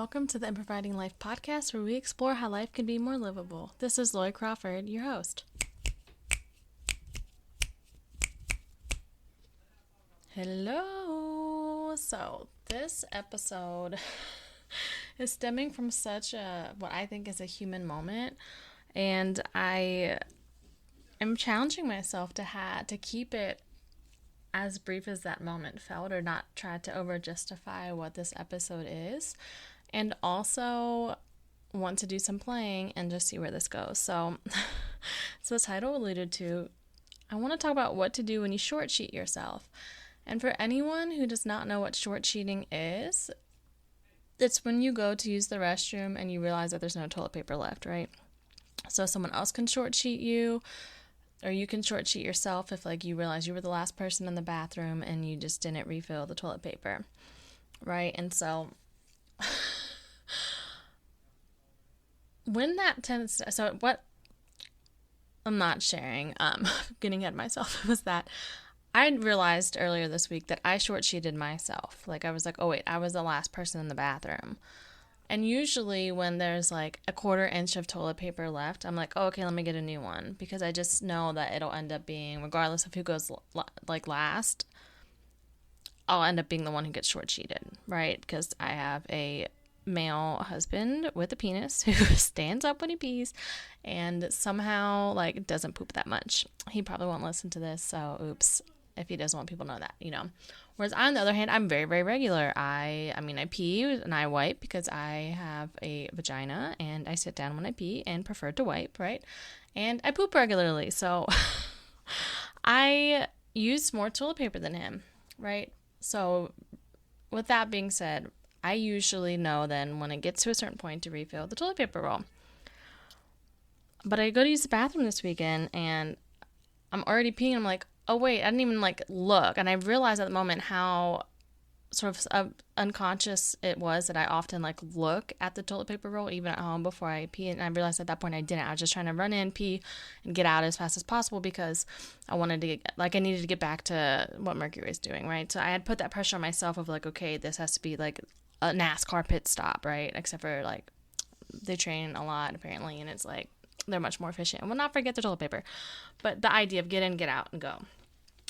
Welcome to the Improviding Life podcast, where we explore how life can be more livable. This is Lloyd Crawford, your host. Hello. So this episode is stemming from such what I think is a human moment, and I am challenging myself to keep it as brief as that moment felt, or not try to over justify what this episode is, and also want to do some playing and just see where this goes. So the title alluded to, I want to talk about what to do when you short sheet yourself. And for anyone who does not know what short sheeting is, it's when you go to use the restroom and you realize that there's no toilet paper left, right? So someone else can short sheet you, or you can short sheet yourself if you realize you were the last person in the bathroom and you just didn't refill the toilet paper, right? And so when that tends to, so what I'm not sharing, getting ahead of myself, was that I realized earlier this week that I short sheeted myself. I was like, oh wait, I was the last person in the bathroom. And usually when there's a quarter inch of toilet paper left, I'm like, oh, okay, let me get a new one, because I just know that it'll end up being, regardless of who goes last, I'll end up being the one who gets short sheeted, right? Because I have a male husband with a penis who stands up when he pees and somehow doesn't poop that much. He probably won't listen to this, so oops, if he doesn't want people to know that, Whereas I, on the other hand, I'm very, very regular. I pee and I wipe because I have a vagina, and I sit down when I pee and prefer to wipe, right? And I poop regularly, so I use more toilet paper than him, right? So with that being said, I usually know then when it gets to a certain point to refill the toilet paper roll. But I go to use the bathroom this weekend and I'm already peeing. I'm like, oh wait, I didn't even look. And I realized at the moment how sort of unconscious it was that I often look at the toilet paper roll even at home before I pee. And I realized at that point I didn't. I was just trying to run in, pee, and get out as fast as possible because I wanted to get, I needed to get back to what Mercury is doing, right? So I had put that pressure on myself of okay, this has to be a NASCAR pit stop, right? Except for they train a lot apparently, and it's they're much more efficient. And we'll not forget the toilet paper, but the idea of get in, get out, and go.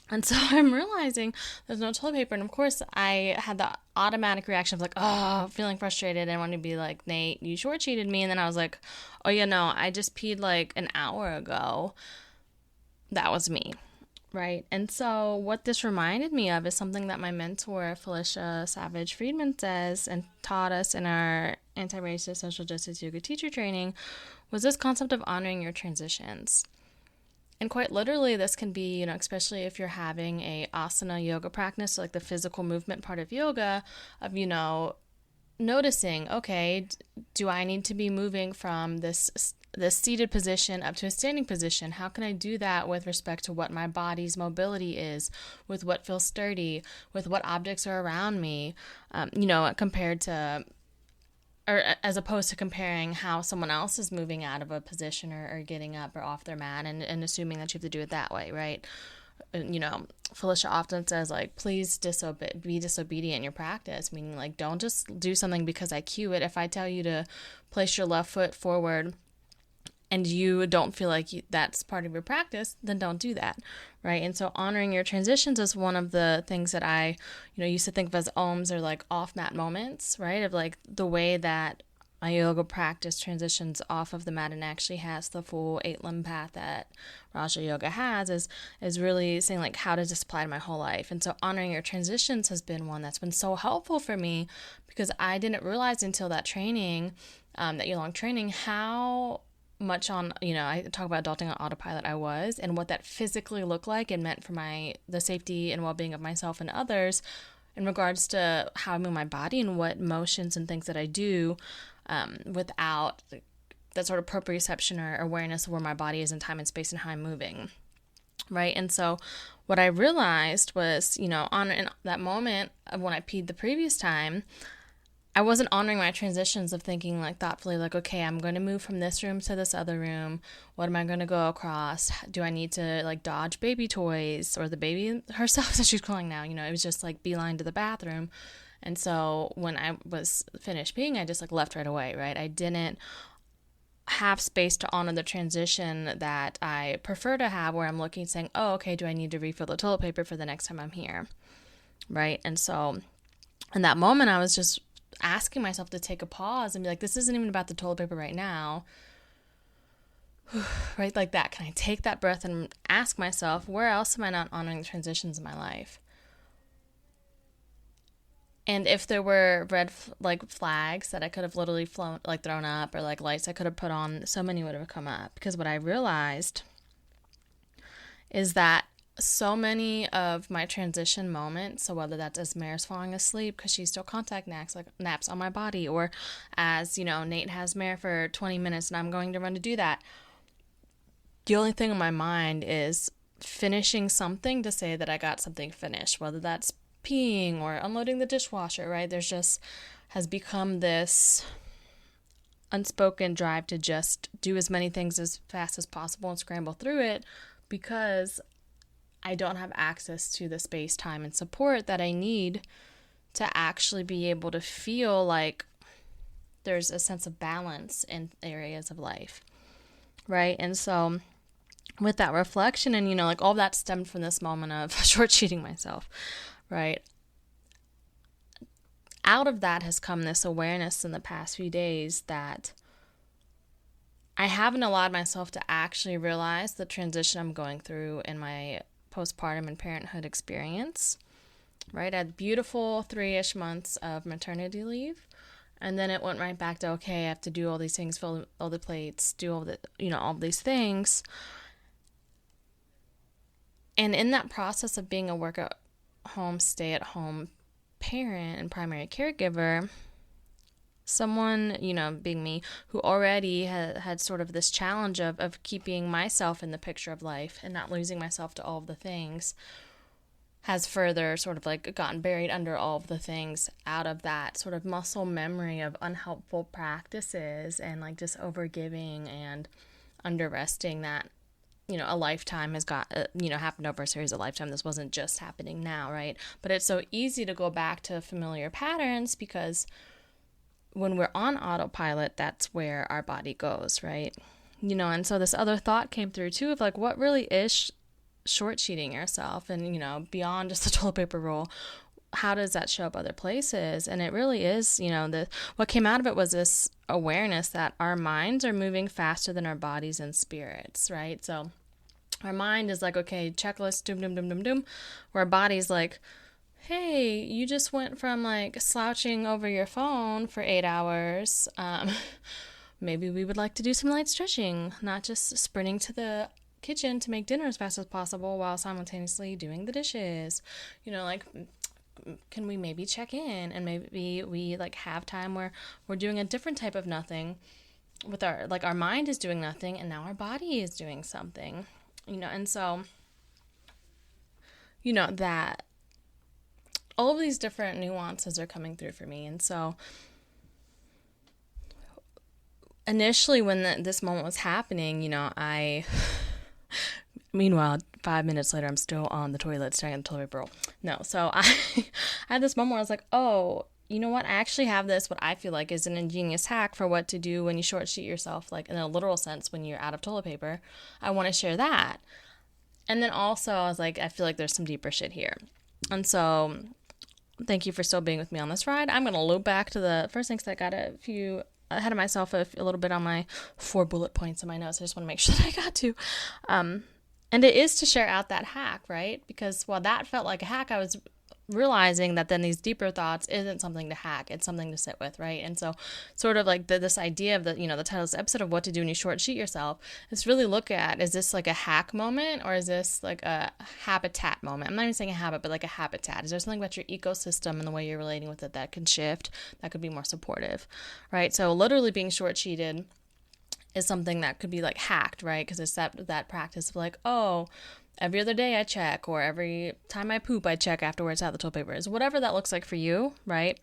And so I'm realizing there's no toilet paper, and of course I had the automatic reaction of oh, feeling frustrated and wanting to be like, Nate, you short cheated me. And then I was like, oh yeah, no, I just peed an hour ago. That was me. Right. And so what this reminded me of is something that my mentor, Felicia Savage Friedman, says and taught us in our anti-racist social justice yoga teacher training, was this concept of honoring your transitions. And quite literally, this can be, especially if you're having a asana yoga practice, so the physical movement part of yoga, of, noticing, okay, do I need to be moving from this seated position up to a standing position? How can I do that with respect to what my body's mobility is, with what feels sturdy, with what objects are around me, compared to, or as opposed to comparing how someone else is moving out of a position or getting up or off their mat and assuming that you have to do it that way, right? Felicia often says please be disobedient in your practice, meaning don't just do something because I cue it. If I tell you to place your left foot forward and you don't feel that's part of your practice, then don't do that, right? And so honoring your transitions is one of the things that I, used to think of as ohms, or off-mat moments, right? Of the way that my yoga practice transitions off of the mat and actually has the full 8-limb path that Raja Yoga has is really saying how does this apply to my whole life? And so honoring your transitions has been one that's been so helpful for me, because I didn't realize until that training, that year-long training, how much on, I talk about adulting on autopilot I was, and what that physically looked like and meant for the safety and well-being of myself and others in regards to how I move my body and what motions and things that I do without that sort of proprioception or awareness of where my body is in time and space and how I'm moving, right? And so what I realized was, on in that moment of when I peed the previous time, I wasn't honoring my transitions of thinking thoughtfully, okay, I'm going to move from this room to this other room. What am I going to go across? Do I need to dodge baby toys or the baby herself that she's calling now? It was just beeline to the bathroom. And so when I was finished peeing, I just like left right away, right? I didn't have space to honor the transition that I prefer to have, where I'm looking saying, oh, okay, do I need to refill the toilet paper for the next time I'm here, right? And so in that moment, I was just asking myself to take a pause and be like, this isn't even about the toilet paper right now, right? Like that. Can I take that breath and ask myself, where else am I not honoring the transitions in my life? And if there were red flags that I could have literally thrown up, or like lights I could have put on, so many would have come up. Because what I realized is that so many of my transition moments, so whether that's as Mare's falling asleep because she's still contact naps on my body, or as, Nate has Mare for 20 minutes and I'm going to run to do that, the only thing in my mind is finishing something to say that I got something finished, whether that's peeing or unloading the dishwasher, right? There's just has become this unspoken drive to just do as many things as fast as possible and scramble through it, because I don't have access to the space, time, and support that I need to actually be able to feel like there's a sense of balance in areas of life, right? And so with that reflection and, like all that stemmed from this moment of short-sheeting myself, right? Out of that has come this awareness in the past few days that I haven't allowed myself to actually realize the transition I'm going through in my postpartum and parenthood experience, right? I had beautiful 3-ish months of maternity leave. And then it went right back to, okay, I have to do all these things, fill all the plates, do all the, all these things. And in that process of being a work-at-home, stay-at-home parent and primary caregiver, someone, being me, who already had sort of this challenge of keeping myself in the picture of life and not losing myself to all of the things, has further sort of like gotten buried under all of the things out of that sort of muscle memory of unhelpful practices and like just overgiving and under-resting that, a lifetime has got, happened over a series of lifetime. This wasn't just happening now, right? But it's so easy to go back to familiar patterns because when we're on autopilot, that's where our body goes, right? And so this other thought came through too of like, what really is short-sheeting yourself? And, beyond just the toilet paper roll, how does that show up other places? And it really is, what came out of it was this awareness that our minds are moving faster than our bodies and spirits, right? So our mind is like, okay, checklist, doom, doom, doom, doom, doom, where our body's like, hey, you just went from like slouching over your phone for 8 hours. Maybe we would like to do some light stretching, not just sprinting to the kitchen to make dinner as fast as possible while simultaneously doing the dishes. Can we maybe check in and maybe we like have time where we're doing a different type of nothing with our mind is doing nothing and now our body is doing something, and so, that all of these different nuances are coming through for me. And so initially when this moment was happening, meanwhile, 5 minutes later, I'm still on the toilet staring at the toilet paper roll. No, so I had this moment where I was like, oh, you know what? I actually have what I feel like is an ingenious hack for what to do when you short sheet yourself, like in a literal sense, when you're out of toilet paper. I want to share that. And then also I was like, I feel like there's some deeper shit here. And so thank you for still being with me on this ride. I'm going to loop back to the first things that I got ahead of myself a little bit on my 4 bullet points in my notes. I just want to make sure that I got to. And it is to share out that hack, right? Because while that felt like a hack, I was realizing that then these deeper thoughts isn't something to hack. It's something to sit with, right? And so sort of like this idea of the title of this episode of what to do when you short sheet yourself is really look at, is this like a hack moment or is this like a habitat moment? I'm not even saying a habit, but like a habitat. Is there something about your ecosystem and the way you're relating with it that can shift, that could be more supportive, right? So literally being short sheeted is something that could be like hacked, right? Because it's that practice of like, oh, every other day I check, or every time I poop I check afterwards how the toilet paper is. Whatever that looks like for you, right?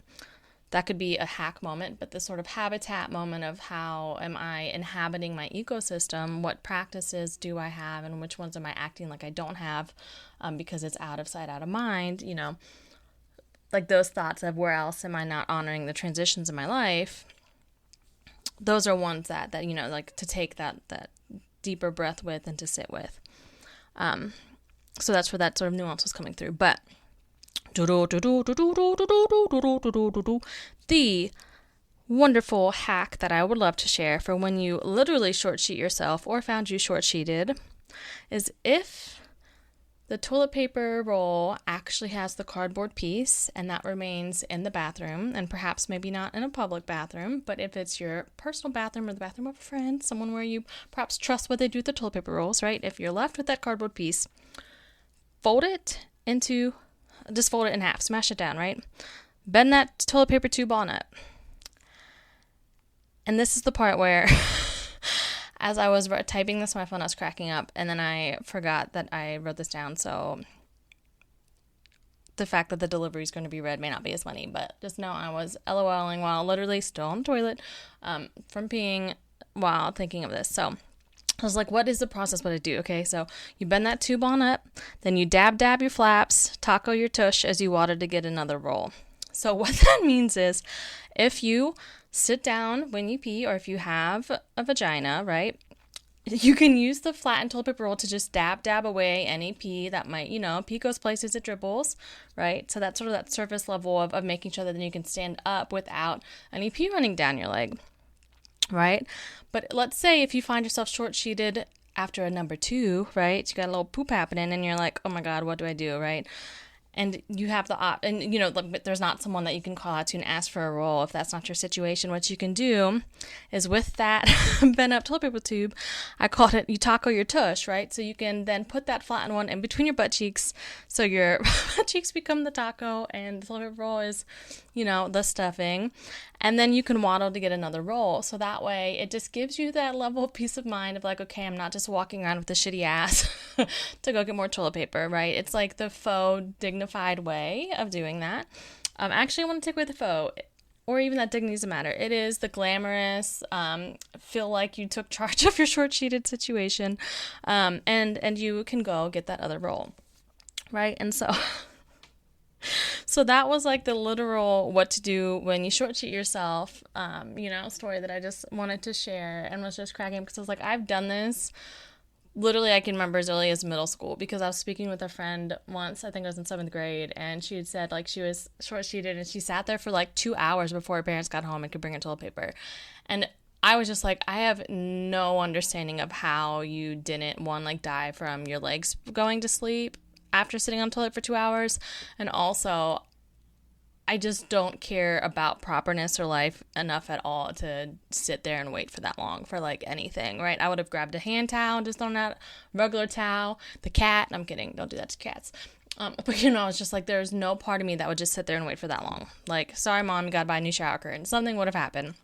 That could be a hack moment, but this sort of habitat moment of how am I inhabiting my ecosystem? What practices do I have, and which ones am I acting like I don't have because it's out of sight, out of mind, like those thoughts of where else am I not honoring the transitions in my life, those are ones that like to take that deeper breath with and to sit with. So that's where that sort of nuance was coming through. But the wonderful hack that I would love to share for when you literally short sheet yourself or found you short sheeted is if the toilet paper roll actually has the cardboard piece and that remains in the bathroom, and perhaps maybe not in a public bathroom, but if it's your personal bathroom or the bathroom of a friend, someone where you perhaps trust what they do with the toilet paper rolls, right? If you're left with that cardboard piece, just fold it in half, smash it down, right? Bend that toilet paper tube on up. And this is the part where as I was typing this on my phone, I was cracking up, and then I forgot that I wrote this down, so the fact that the delivery is going to be read may not be as funny, but just know I was LOLing while literally still on the toilet from peeing while thinking of this. So I was like, what is the process, what I do? Okay, so you bend that tube on up, then you dab your flaps, taco your tush as you water to get another roll. So what that means is if you sit down when you pee, or if you have a vagina, right, you can use the flattened toilet paper roll to just dab away any pee that might, pee goes places, it dribbles, right? So that's sort of that surface level of making sure that then you can stand up without any pee running down your leg, right? But let's say if you find yourself short-sheeted after a number 2, right, you got a little poop happening and you're like, oh my God, what do I do, right? And you have like, there's not someone that you can call out to and ask for a roll if that's not your situation. What you can do is with that bent up toilet paper tube, I called it, you taco your tush, right? So you can then put that flattened one in between your butt cheeks, so your butt cheeks become the taco and the toilet paper roll is, the stuffing. And then you can waddle to get another roll. So that way it just gives you that level of peace of mind of like, okay, I'm not just walking around with a shitty ass to go get more toilet paper, right? It's like the faux dignified way of doing that. Actually, I want to take away the faux, or even that dignity doesn't matter. It is the glamorous, feel like you took charge of your short-sheeted situation, and you can go get that other roll, right? And so that was like the literal what to do when you short sheet yourself, story that I just wanted to share and was just cracking, because I was like, I've done this. Literally, I can remember as early as middle school, because I was speaking with a friend once, I think I was in 7th grade, and she had said like she was short sheeted and she sat there for like 2 hours before her parents got home and could bring her toilet paper. And I was just like, I have no understanding of how you didn't, one, like die from your legs going to sleep after sitting on the toilet for 2 hours. And also, I just don't care about properness or life enough at all to sit there and wait for that long for like anything, right? I would have grabbed a hand towel, just thrown out regular towel, the cat. I'm kidding. Don't do that to cats. But I was just like, there's no part of me that would just sit there and wait for that long. Like, sorry, Mom, you got to buy a new shower curtain. Something would have happened,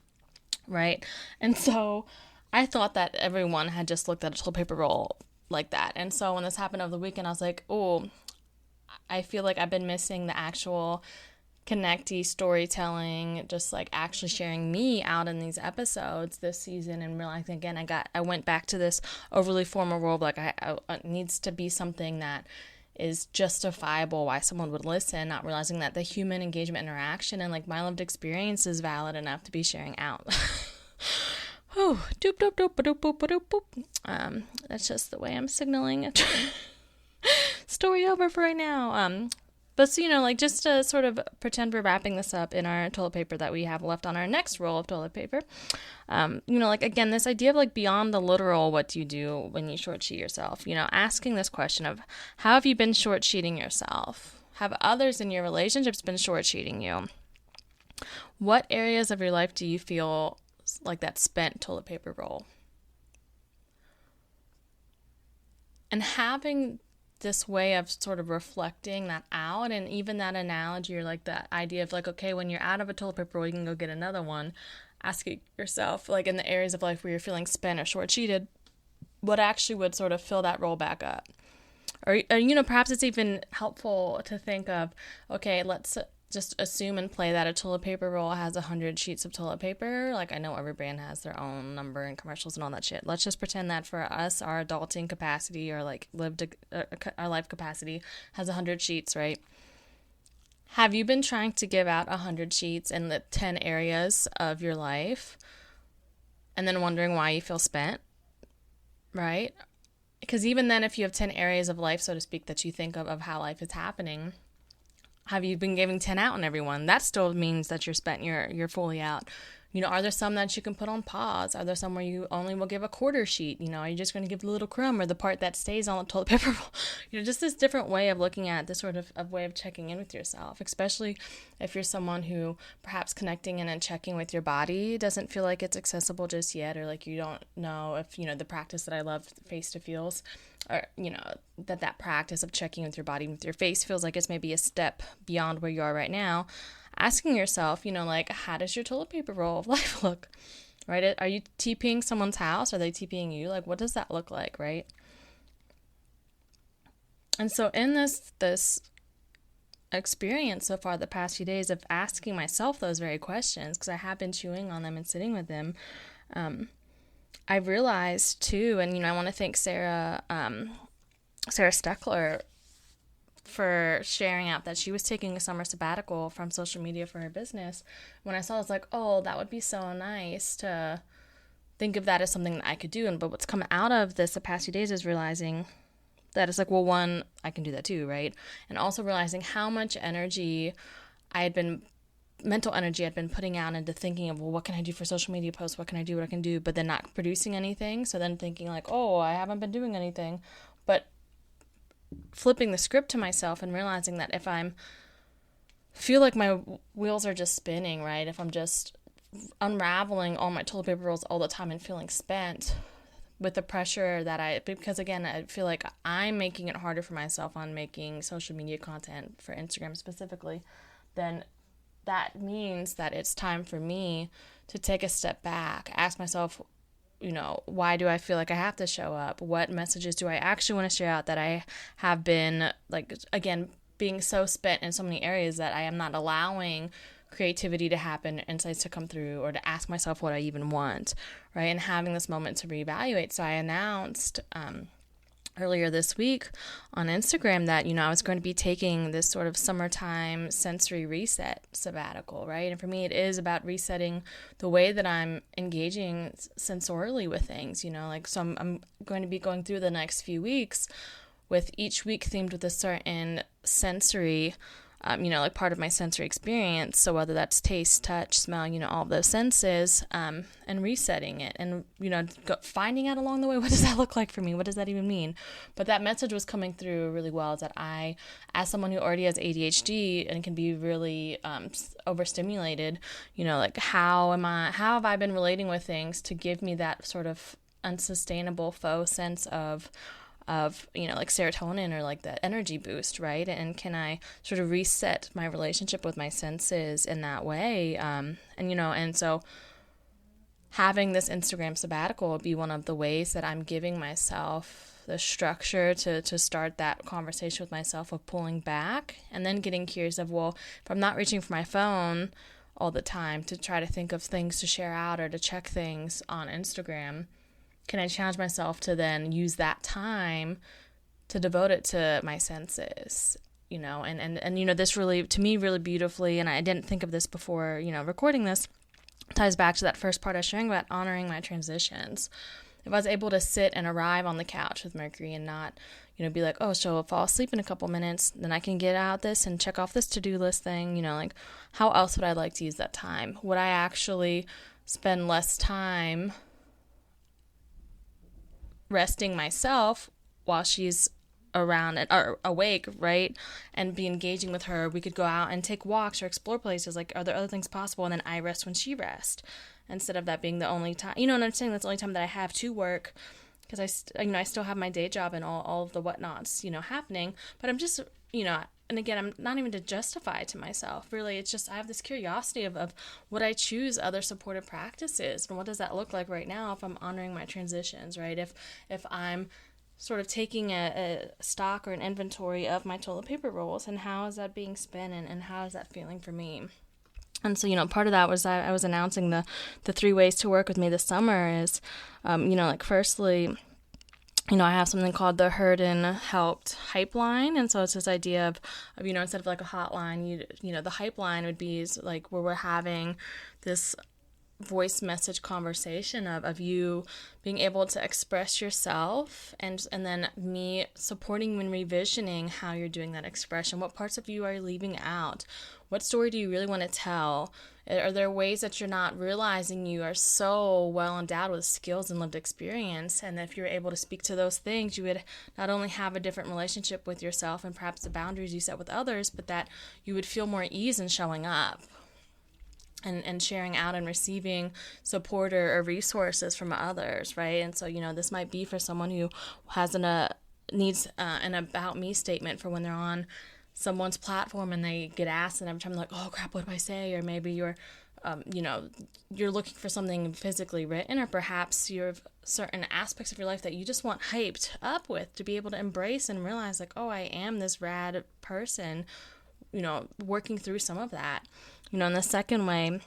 right? And so I thought that everyone had just looked at a toilet paper roll like that. And so when this happened over the weekend, I was like, oh, I feel like I've been missing the actual connecty storytelling, just like actually sharing me out in these episodes this season, and realizing again, I went back to this overly formal role, like it needs to be something that is justifiable why someone would listen, not realizing that the human engagement interaction and like my lived experience is valid enough to be sharing out. Oh, doop doop doop doop doop doop doop. That's just the way I'm signaling it. Story over for right now. But so, like just to sort of pretend we're wrapping this up in our toilet paper that we have left on our next roll of toilet paper. Like again, this idea of like beyond the literal, what do you do when you short sheet yourself? Asking this question of how have you been short sheeting yourself? Have others in your relationships been short sheeting you? What areas of your life do you feel like that spent toilet paper roll? And having this way of sort of reflecting that out, and even that analogy, or like that idea of like, okay, when you're out of a toilet paper roll, you can go get another one. Ask yourself, like in the areas of life where you're feeling spent or short-sheeted, what actually would sort of fill that roll back up? Or perhaps it's even helpful to think of, okay, let's just assume and play that a toilet paper roll has 100 sheets of toilet paper. Like, I know every brand has their own number and commercials and all that shit. Let's just pretend that for us, our adulting capacity, or like our life capacity has 100 sheets, right? Have you been trying to give out 100 sheets in the 10 areas of your life and then wondering why you feel spent, right? Because even then, if you have 10 areas of life, so to speak, that you think of how life is happening, have you been giving 10 out on everyone? That still means that you're spent, you're fully out. Are there some that you can put on pause? Are there some where you only will give a quarter sheet? Are you just going to give the little crumb or the part that stays on the toilet paper roll? Just this different way of looking at this sort of way of checking in with yourself, especially if you're someone who perhaps connecting in and checking with your body doesn't feel like it's accessible just yet, or like you don't know if, the practice that I love, face to feels, or, that practice of checking with your body, with your face feels like it's maybe a step beyond where you are right now. Asking yourself, like, how does your toilet paper roll of life look, right? Are you TPing someone's house? Are they TPing you? Like, what does that look like, right? And so in this experience so far the past few days of asking myself those very questions, because I have been chewing on them and sitting with them, I realized too, and I want to thank Sarah Steckler for sharing out that she was taking a summer sabbatical from social media for her business. When I saw it, I was like, oh, that would be so nice to think of that as something that I could do. But what's come out of this the past few days is realizing that it's like, well, one, I can do that too, right? And also realizing how much mental energy I'd been putting out into thinking of, well, what can I do for social media posts? What can I do? But then not producing anything. So then thinking like, oh, I haven't been doing anything. But flipping the script to myself and realizing that if feel like my wheels are just spinning, right? If I'm just unraveling all my toilet paper rolls all the time and feeling spent with the pressure because again, I feel like I'm making it harder for myself on making social media content for Instagram specifically, then that means that it's time for me to take a step back, ask myself, why do I feel like I have to show up? What messages do I actually want to share out that I have been, like, again, being so spent in so many areas that I am not allowing creativity to happen, insights to come through, or to ask myself what I even want, right? And having this moment to reevaluate. So I announced earlier this week on Instagram that, I was going to be taking this sort of summertime sensory reset sabbatical, right? And for me, it is about resetting the way that I'm engaging sensorially with things, so I'm going to be going through the next few weeks with each week themed with a certain sensory like part of my sensory experience. So whether that's taste, touch, smell, all those senses, and resetting it and, finding out along the way, what does that look like for me? What does that even mean? But that message was coming through really well, is that I, as someone who already has ADHD and can be really overstimulated, like how have I been relating with things to give me that sort of unsustainable faux sense of like serotonin or like that energy boost, right? And can I sort of reset my relationship with my senses in that way? And so having this Instagram sabbatical would be one of the ways that I'm giving myself the structure to start that conversation with myself of pulling back and then getting curious of, well, if I'm not reaching for my phone all the time to try to think of things to share out or to check things on Instagram, can I challenge myself to then use that time to devote it to my senses, and this really, to me, really beautifully, and I didn't think of this before, recording this, ties back to that first part I was sharing about honoring my transitions. If I was able to sit and arrive on the couch with Mercury and not, be like, oh, she'll fall asleep in a couple minutes, then I can get out this and check off this to-do list thing, like, how else would I like to use that time? Would I actually spend less time resting myself while she's around or awake, right? And be engaging with her. We could go out and take walks or explore places. Like, are there other things possible? And then I rest when she rests, instead of that being the only time, and I'm saying that's the only time that I have to work, because I still have my day job and all of the whatnots, happening. But I'm just, and again, I'm not even to justify it to myself. Really, it's just I have this curiosity of would I choose other supportive practices, and what does that look like right now if I'm honoring my transitions, right? If I'm sort of taking a stock or an inventory of my toilet paper rolls, and how is that being spent, and how is that feeling for me? And so, part of that was I was announcing the 3 ways to work with me this summer is, like, firstly, I have something called the Heard and Helped Hype Line. And so it's this idea of instead of like a hotline, the hype line would be like where we're having this voice message conversation of you being able to express yourself, and then me supporting you and revisioning how you're doing that expression. What parts of you are you leaving out? What story do you really want to tell? Are there ways that you're not realizing you are so well endowed with skills and lived experience? And if you're able to speak to those things, you would not only have a different relationship with yourself and perhaps the boundaries you set with others, but that you would feel more ease in showing up and sharing out and receiving support or resources from others, right? And so, this might be for someone who needs an about me statement for when they're on someone's platform and they get asked, and every time they're like, oh crap, what do I say? Or maybe you're looking for something physically written, or perhaps you have certain aspects of your life that you just want hyped up with to be able to embrace and realize like, oh, I am this rad person, working through some of that. And the second way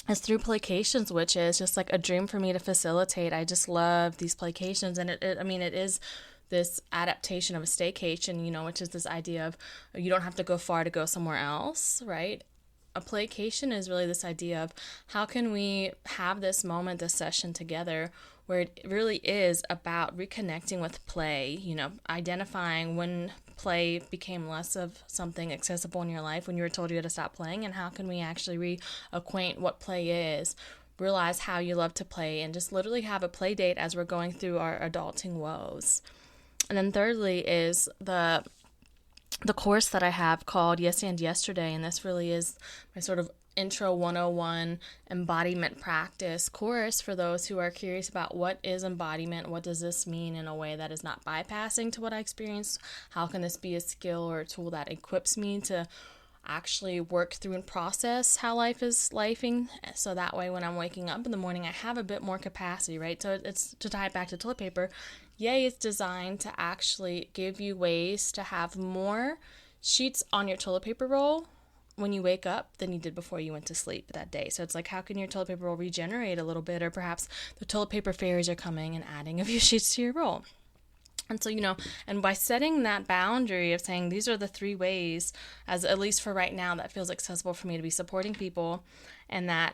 is through placations, which is just like a dream for me to facilitate. I just love these placations, and it is this adaptation of a staycation, which is this idea of you don't have to go far to go somewhere else, right? A placation is really this idea of how can we have this moment, this session together, where it really is about reconnecting with play, identifying when play became less of something accessible in your life, when you were told you had to stop playing, and how can we actually reacquaint what play is, realize how you love to play, and just literally have a play date as we're going through our adulting woes. And then thirdly is the course that I have called Yes and Yesterday, and this really is my sort of Intro 101 embodiment practice course for those who are curious about what is embodiment, what does this mean in a way that is not bypassing to what I experience, how can this be a skill or a tool that equips me to actually work through and process how life is lifing, so that way when I'm waking up in the morning I have a bit more capacity, right? So it's to tie it back to toilet paper. Yay, it's designed to actually give you ways to have more sheets on your toilet paper roll when you wake up than you did before you went to sleep that day. So it's like, how can your toilet paper roll regenerate a little bit? Or perhaps the toilet paper fairies are coming and adding a few sheets to your roll. And so, and by setting that boundary of saying these are the three ways, as at least for right now, that feels accessible for me to be supporting people, and that,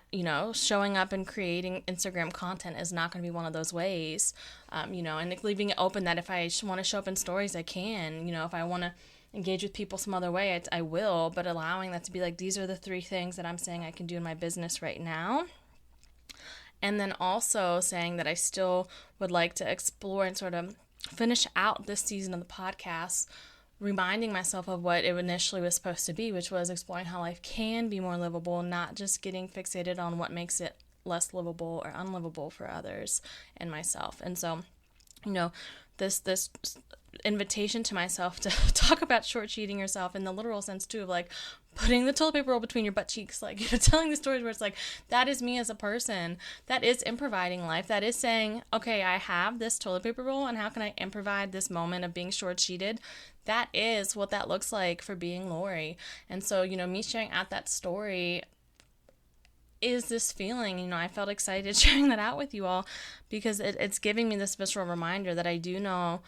showing up and creating Instagram content is not going to be one of those ways, and leaving it open that if I want to show up in stories, I can, if I want to engage with people some other way, I will, but allowing that to be like, these are the three things that I'm saying I can do in my business right now. And then also saying that I still would like to explore and sort of finish out this season of the podcast, reminding myself of what it initially was supposed to be, which was exploring how life can be more livable, not just getting fixated on what makes it less livable or unlivable for others and myself. And so, this invitation to myself to talk about short sheeting yourself in the literal sense too, of like putting the toilet paper roll between your butt cheeks, like telling the stories where it's like, that is me as a person. That is improviding life. That is saying, okay, I have this toilet paper roll, and how can I improvide this moment of being short sheeted? That is what that looks like for being Lori. And so, me sharing out that story is this feeling, I felt excited sharing that out with you all, because it's giving me this visceral reminder that I do know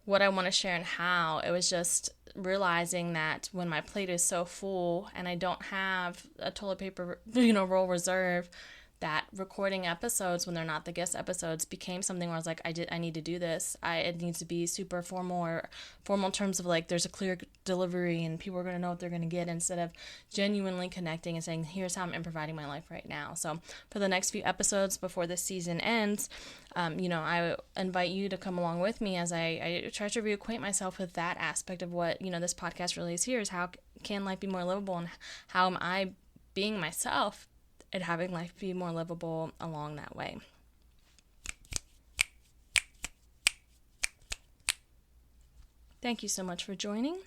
what I want to share and how. It was just realizing that when my plate is so full and I don't have a toilet paper, roll reserve, that recording episodes when they're not the guest episodes became something where I was like, I need to do this. It needs to be super formal, or formal in terms of like there's a clear delivery and people are going to know what they're going to get, instead of genuinely connecting and saying, here's how I'm improviding my life right now. So for the next few episodes before this season ends, I invite you to come along with me as I try to reacquaint myself with that aspect of what, this podcast really is here, is how can life be more livable, and how am I being myself and having life be more livable along that way. Thank you so much for joining.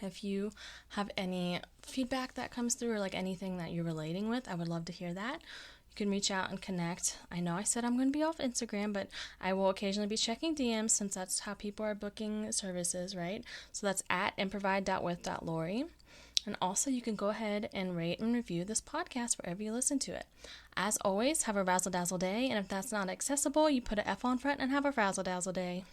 If you have any feedback that comes through, or like anything that you're relating with, I would love to hear that. You can reach out and connect. I know I said I'm going to be off Instagram, but I will occasionally be checking DMs, since that's how people are booking services, right? So that's at improvide.with.lori. And also, you can go ahead and rate and review this podcast wherever you listen to it. As always, have a razzle dazzle day. And if that's not accessible, you put an F on front and have a frazzle dazzle day.